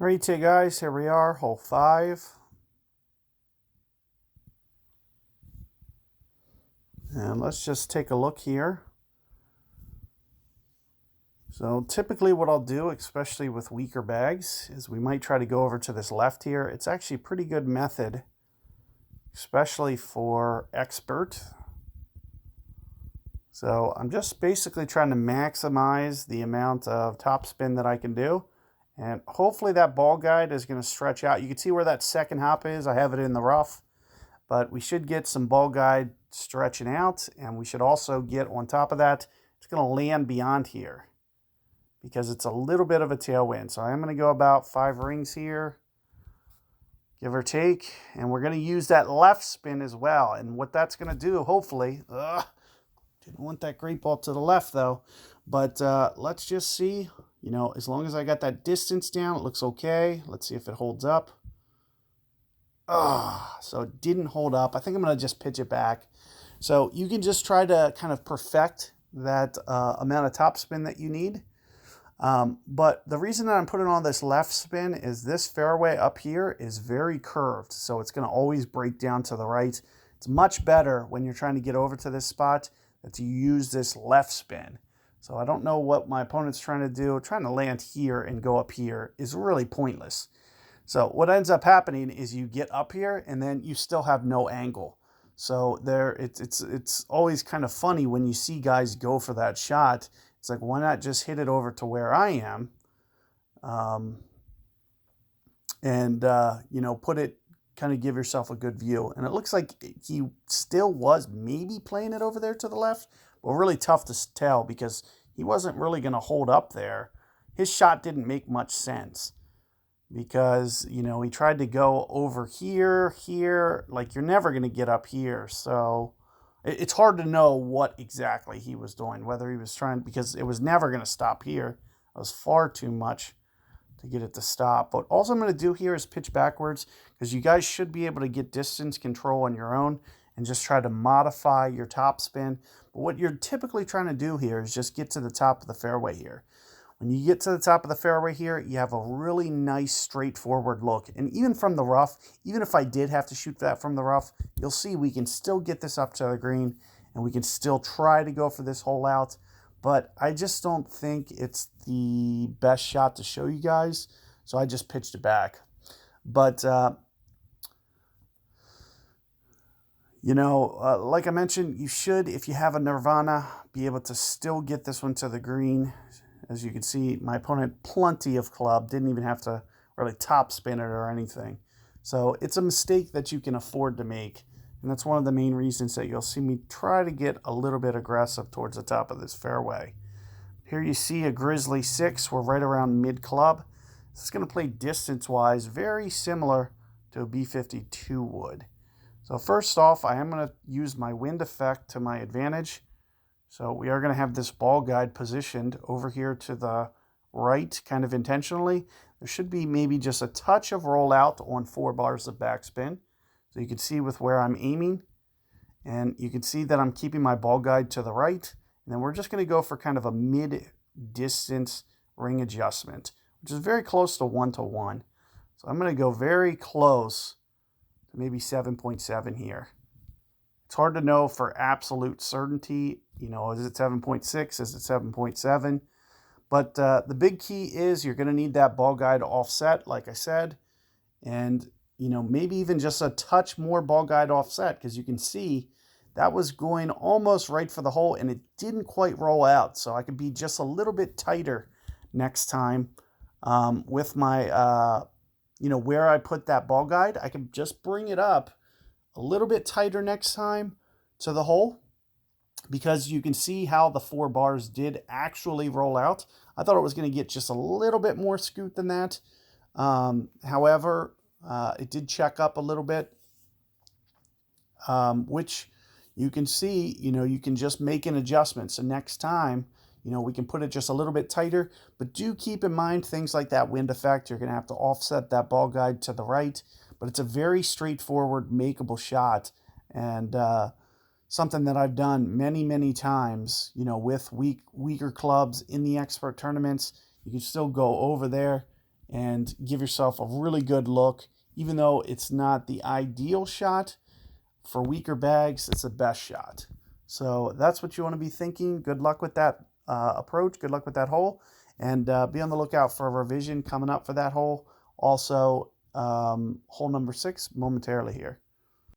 Alright, guys, here we are, hole 5. And let's just take a look here. So typically what I'll do, especially with weaker bags, is we might try to go over to this left here. It's actually a pretty good method, especially for expert. So I'm just basically trying to maximize the amount of topspin that I can do. And hopefully that ball guide is going to stretch out. You can see where that second hop is. I have it in the rough. But we should get some ball guide stretching out. And we should also get on top of that, it's going to land beyond here, because it's a little bit of a tailwind. So I'm going to go about 5 rings here, give or take. And we're going to use that left spin as well. And what that's going to do, hopefully, didn't want that great ball to the left though. But let's just see. You know, as long as I got that distance down, it looks okay. Let's see if it holds up. So it didn't hold up. I think I'm going to just pitch it back. So you can just try to kind of perfect that amount of topspin that you need. But the reason that I'm putting on this left spin is this fairway up here is very curved. So it's going to always break down to the right. It's much better when you're trying to get over to this spot that you use this left spin. So I don't know what my opponent's trying to do. Trying to land here and go up here is really pointless. So what ends up happening is you get up here and then you still have no angle. So it's always kind of funny when you see guys go for that shot. It's like, why not just hit it over to where I am? You know, put it, kind of give yourself a good view. And it looks like he still was maybe playing it over there to the left. Well, really tough to tell because he wasn't really going to hold up there. His shot didn't make much sense because, you know, he tried to go over here, like you're never going to get up here. So it's hard to know what exactly he was doing, whether he was trying, because it was never going to stop here. It was far too much to get it to stop. But all I'm going to do here is pitch backwards because you guys should be able to get distance control on your own and just try to modify your topspin. But what you're typically trying to do here is just get to the top of the fairway here. When you get to the top of the fairway here, you have a really nice straightforward look. And even from the rough, even if I did have to shoot that from the rough, you'll see we can still get this up to the green and we can still try to go for this hole out. But I just don't think it's the best shot to show you guys. So I just pitched it back. But you know, like I mentioned, you should, if you have a Nirvana, be able to still get this one to the green. As you can see, my opponent, plenty of club, didn't even have to really top spin it or anything. So it's a mistake that you can afford to make. And that's one of the main reasons that you'll see me try to get a little bit aggressive towards the top of this fairway. Here you see a Grizzly 6. We're right around mid-club. This is going to play distance-wise very similar to a B52 would. So first off, I am going to use my wind effect to my advantage. So we are going to have this ball guide positioned over here to the right, kind of intentionally. There should be maybe just a touch of rollout on 4 bars of backspin. So you can see with where I'm aiming. And you can see that I'm keeping my ball guide to the right. And then we're just going to go for kind of a mid-distance ring adjustment, which is very close to 1-to-1. So I'm going to go very close to maybe 7.7 here. It's hard to know for absolute certainty. You know, is it 7.6? Is it 7.7? But the big key is you're going to need that ball guide offset, like I said. And, you know, maybe even just a touch more ball guide offset, because you can see that was going almost right for the hole and it didn't quite roll out. So I could be just a little bit tighter next time with my, you know, where I put that ball guide. I can just bring it up a little bit tighter next time to the hole, because you can see how the 4 bars did actually roll out. I thought it was going to get just a little bit more scoot than that. However, it did check up a little bit, which you can see, you know, you can just make an adjustment. So next time, you know, we can put it just a little bit tighter, but do keep in mind things like that wind effect. You're going to have to offset that ball guide to the right, but it's a very straightforward, makeable shot. And something that I've done many, many times, you know, with weaker clubs in the expert tournaments. You can still go over there and give yourself a really good look. Even though it's not the ideal shot, for weaker bags, it's the best shot. So that's what you want to be thinking. Good luck with that approach. Good luck with that hole. And be on the lookout for a revision coming up for that hole. Also, hole number 6 momentarily here.